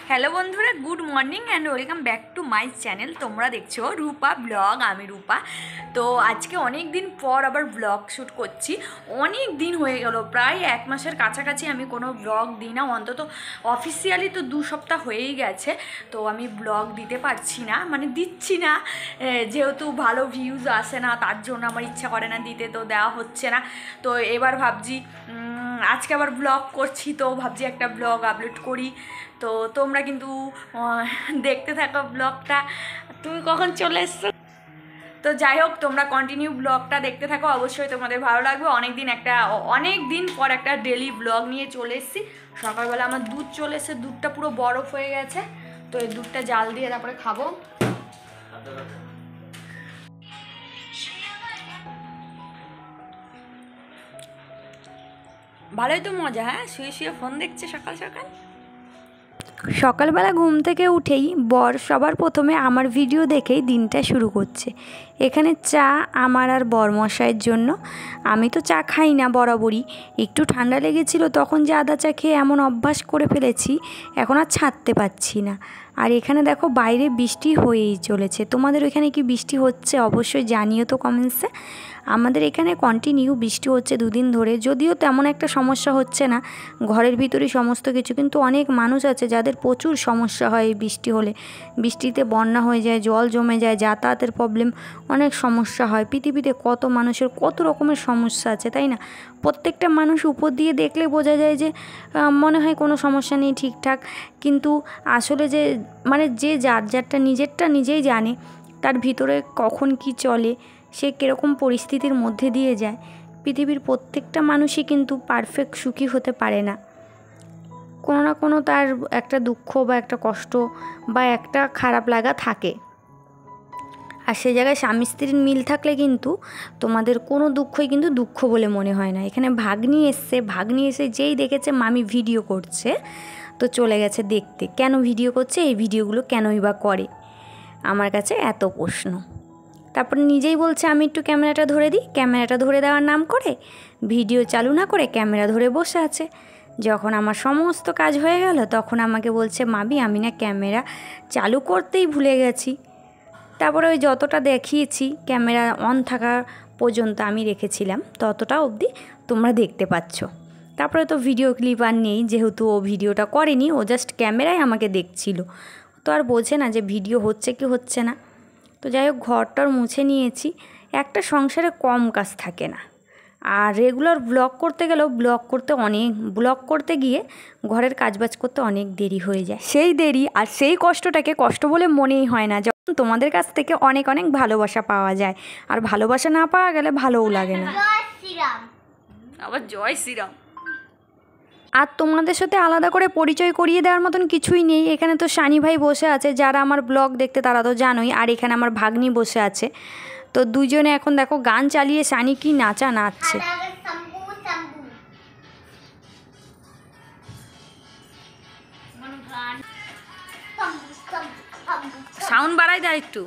Hello বন্ধুরা, good morning and welcome back to my channel. তোমরা দেখছো রূপা ব্লগ। আমি রূপা। তো আজকে অনেক দিন পর আবার ব্লগ শ্যুট করছি। অনেক দিন হয়ে গেল, প্রায় 1 মাসের কাছাকাছি আমি কোনো ব্লগ দিই না, অন্তত অফিসিয়ালি তো 2 সপ্তাহ হয়েই গেছে। তো আমি ব্লগ দিতে পারছি না, মানে দিচ্ছি না, যেহেতু ভালো ভিউজ আসে না, তার জন্য আমার ইচ্ছা করে না দিতে, তো দেওয়া হচ্ছে না। তো এবার ভাবছি আজকে আবার ব্লগ করছি, তো ভাবছি একটা ব্লগ আপলোড করি। তো তোমরা কিন্তু দেখতে থাকো ব্লগটা। তুমি কখন চলে এসছো? তো যাই হোক, তোমরা কন্টিনিউ ব্লগটা দেখতে থাকো, অবশ্যই তোমাদের ভালো লাগবে। অনেক দিন পর একটা ডেলি ব্লগ নিয়ে চলে এসেছি। সকালবেলা আমার দুধ চলে এসেছে, দুধটা পুরো বরফ হয়ে গেছে, তো এই দুধটা জাল দিয়ে তারপরে খাবো। ভালোই তো মজা। হ্যাঁ, শুয়ে শুয়ে ফোন দেখছে সকাল সকাল। সকালবেলা ঘুম থেকে উঠেই বর সবার প্রথমে আমার ভিডিও দেখেই দিনটা শুরু করছে। এখানে চা আমার আর বরমশাইয়ের জন্য। আমি তো চা খাই না বরাবরই, একটু ঠান্ডা লেগেছিল তখন যে আদা চা খেয়ে এমন অভ্যাস করে ফেলেছি, এখন আর ছাড়তে পারছি না। আর এখানে দেখো বাইরে বৃষ্টি হয়েই চলেছে। তোমাদের ওইখানে কি বৃষ্টি হচ্ছে অবশ্যই জানিও তো কমেন্টসে। আমাদের এখানে কন্টিনিউ বৃষ্টি হচ্ছে 2 দিন ধরে, যদিও তেমন একটা সমস্যা হচ্ছে না, ঘরের ভিতরেই সমস্ত কিছু। কিন্তু অনেক মানুষ আছে যাদের প্রচুর সমস্যা হয় এই বৃষ্টি হলে। বৃষ্টিতে বন্যা হয়ে যায়, জল জমে যায়, যাতায়াতের প্রবলেম, অনেক সমস্যা হয়। পৃথিবীতে কত মানুষের কত রকমের সমস্যা আছে, তাই না? প্রত্যেকটা মানুষ উপর দিয়ে দেখলে বোঝা যায় যে মনে হয় কোনো সমস্যা নেই, ঠিকঠাক। কিন্তু আসলে যে যারটা নিজেরটা নিজেই জানে, তার ভিতরে কখন কি চলে, সে কীরকম পরিস্থিতির মধ্যে দিয়ে যায়। পৃথিবীর প্রত্যেকটা মানুষই কিন্তু পারফেক্ট সুখী হতে পারে না। কোনো না কোনো তার একটা দুঃখ বা একটা কষ্ট বা একটা খারাপ লাগা থাকে। আর সে জায়গায় স্বামী স্ত্রীর মিল থাকলে কিন্তু তোমাদের কোনো দুঃখই কিন্তু দুঃখ বলে মনে হয় না। এখানে ভাগ্নি এসে যেই দেখেছে মামি ভিডিও করছে, তো চলে গেছে দেখতে। কেন ভিডিও করছে, এই ভিডিওগুলো কেনই বা করে, আমার কাছে এত প্রশ্ন। তারপর নিজেই বলছে আমি একটু ক্যামেরাটা ধরে দিই। ক্যামেরাটা ধরে দেওয়ার নাম করে ভিডিও চালু না করে ক্যামেরা ধরে বসে আছে। যখন আমার সমস্ত কাজ হয়ে গেল তখন আমাকে বলছে মামি আমি না ক্যামেরা চালু করতেই ভুলে গেছি। তারপরে ওই যতটা দেখিয়েছি ক্যামেরা অন থাকা পর্যন্ত আমি রেখেছিলাম, ততটা অবধি তোমরা দেখতে পাচ্ছ। তারপরে তো ভিডিও ক্লিপ আর নেই, যেহেতু ও ভিডিওটা করেনি, ও জাস্ট ক্যামেরায় আমাকে দেখছিল। তো আর বোঝে না যে ভিডিও হচ্ছে কি হচ্ছে না। তো যাই হোক, ঘরটার মুছে নিয়েছি। একটা সংসারে কম কাজ থাকে না। আর রেগুলার ব্লগ করতে গেলেও ব্লগ করতে গিয়ে ঘরের কাজবাজ করতে অনেক দেরি হয়ে যায়। সেই দেরি আর সেই কষ্টটাকে কষ্ট বলে মনেই হয় না, যখন তোমাদের কাছ থেকে অনেক অনেক ভালোবাসা পাওয়া যায়। আর ভালোবাসা না পাওয়া গেলে ভালোও লাগে না। আবার জয় শ্রীরাম। আর তোমাদের সাথে আলাদা করে পরিচয় করিয়ে দেওয়ার মতন কিছুই নেই। এখানে তো সানি ভাই বসে আছে, যারা আমার ব্লগ দেখতে তারা তো জানোই। আর এখানে আমার ভাগ্নি বসে আছে। তো দুজনে এখন দেখো গান চালিয়ে সানি কি নাচছে। সাউন্ড বাড়াই দে একটু।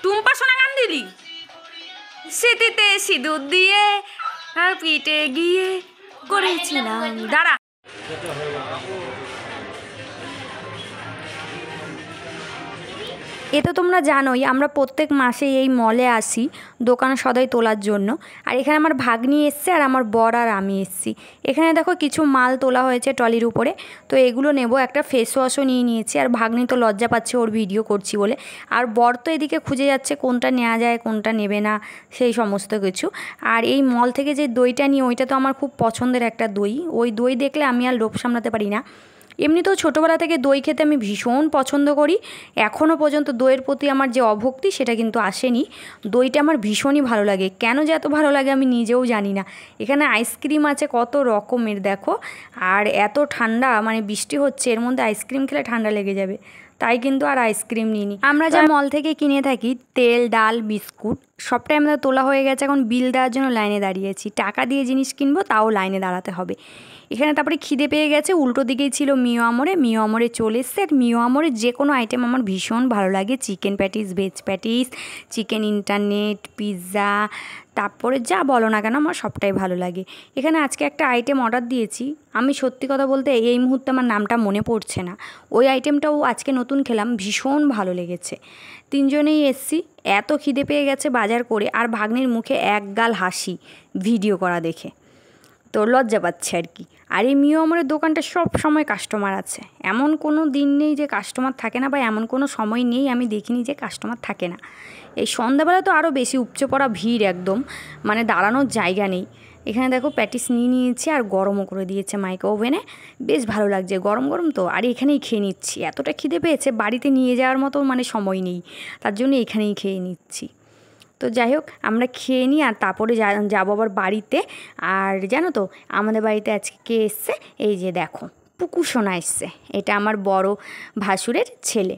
টুম্পা সোনা গান দিলি, স্মৃতিতে সিঁদুর দিয়ে আর পিঠে গিয়ে করেছিলাম। দাঁড়া, এ তো তোমরা জানোই আমরা প্রত্যেক মাসে এই মলে আসি দোকানে সদাই তোলার জন্য। আর এখানে আমার ভাগ্নি এসছে আর আমার বর আর আমি এসছি। এখানে দেখো কিছু মাল তোলা হয়েছে ট্রলির উপরে, তো এগুলো নেব। একটা ফেস ওয়াশও নিয়ে নিয়েছি। আর ভাগ্নি তো লজ্জা পাচ্ছে ওর ভিডিও করছি বলে। আর বর তো এদিকে খুঁজে যাচ্ছে কোনটা নেওয়া যায় কোনটা নেবে না, সেই সমস্ত কিছু। আর এই মল থেকে যে দইটা নিই ওইটা তো আমার খুব পছন্দের একটা দই। ওই দই দেখলে আমি আর লোভ সামলাতে পারি না। এমনিতেও ছোটোবেলা থেকে দই খেতে আমি ভীষণ পছন্দ করি। এখনও পর্যন্ত দইয়ের প্রতি আমার যে অভক্তি সেটা কিন্তু আসেনি। দইটা আমার ভীষণই ভালো লাগে। কেন যে এত ভালো লাগে আমি নিজেও জানি না। এখানে আইসক্রিম আছে কত রকমের দেখো। আর এত ঠান্ডা, মানে বৃষ্টি হচ্ছে, এর মধ্যে আইসক্রিম খেলে ঠান্ডা লেগে যাবে। তাই কিন্তু আর আইসক্রিম নিইনি। আমরা যা মল থেকে কিনে থাকি তেল, ডাল, বিস্কুট সবটাই আমাদের তোলা হয়ে গেছে। এখন বিল দেওয়ার জন্য লাইনে দাঁড়িয়েছি। টাকা দিয়ে জিনিস কিনবো তাও লাইনে দাঁড়াতে হবে। এখানে তারপরে খিদে পেয়ে গেছে। উল্টো দিকেই ছিল মিও আমরে চলে এসছে। আর মিও আমরে যে কোনো আইটেম আমার ভীষণ ভালো লাগে। Chicken patties, veg patties, chicken internet, pizza, তারপরে যা বলো না কেন আমার সবটাই ভালো লাগে। এখানে আজকে একটা আইটেম অর্ডার দিয়েছি, আমি সত্যি কথা বলতে এই মুহূর্তে আমার নামটা মনে পড়ছে না। ওই আইটেমটাও আজকে নতুন খেলাম, ভীষণ ভালো লেগেছে। তিনজনেই এসছি, এত খিদে পেয়ে গেছে বাজার করে। আর ভাগ্নির মুখে একগাল হাসি ভিডিও করা দেখে, তো লজ্জা পাচ্ছে আর কি। আর এই মিও আমরের দোকানটা সব সময় কাস্টমার আছে, এমন কোনো দিন নেই যে কাস্টমার থাকে না, বা এমন কোনো সময় নেই আমি দেখিনি যে কাস্টমার থাকে না। এই সন্ধ্যাবেলা তো আরও বেশি উপচে পড়া ভিড়, একদম মানে দাঁড়ানোর জায়গা নেই। এখানে দেখো প্যাটিস নিয়ে নিয়েছি আর গরমও করে দিয়েছে মাইক্রো ওভেনে, বেশ ভালো লাগছে, গরম গরম তো। আর এখানেই খেয়ে নিচ্ছি, এতটা খিদে পেয়েছে বাড়িতে নিয়ে যাওয়ার মতো মানে সময় নেই, তার জন্য এখানেই খেয়ে নিচ্ছি। তো যাই হোক আমরা খেয়ে নিই আর তারপরে যাবো আবার বাড়িতে। আর জানো তো আমাদের বাড়িতে আজকে কে এসছে, এই যে দেখো পুকু সোনা এসছে। এটা আমার বড় ভাসুরের ছেলে।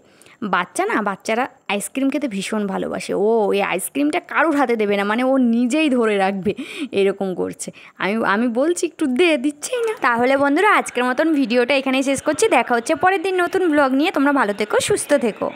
বাচ্চারা আইসক্রিম খেতে ভীষণ ভালোবাসে। ও এই আইসক্রিমটা কারোর হাতে দেবে না, মানে ও নিজেই ধরে রাখবে, এরকম করছে। আমি বলছি একটু দিচ্ছেই না। তাহলে বন্ধুরা আজকের মতন ভিডিওটা এখানেই শেষ করছি। দেখা হচ্ছে পরের দিন নতুন ব্লগ নিয়ে। তোমরা ভালো থেকো, সুস্থ থেকো।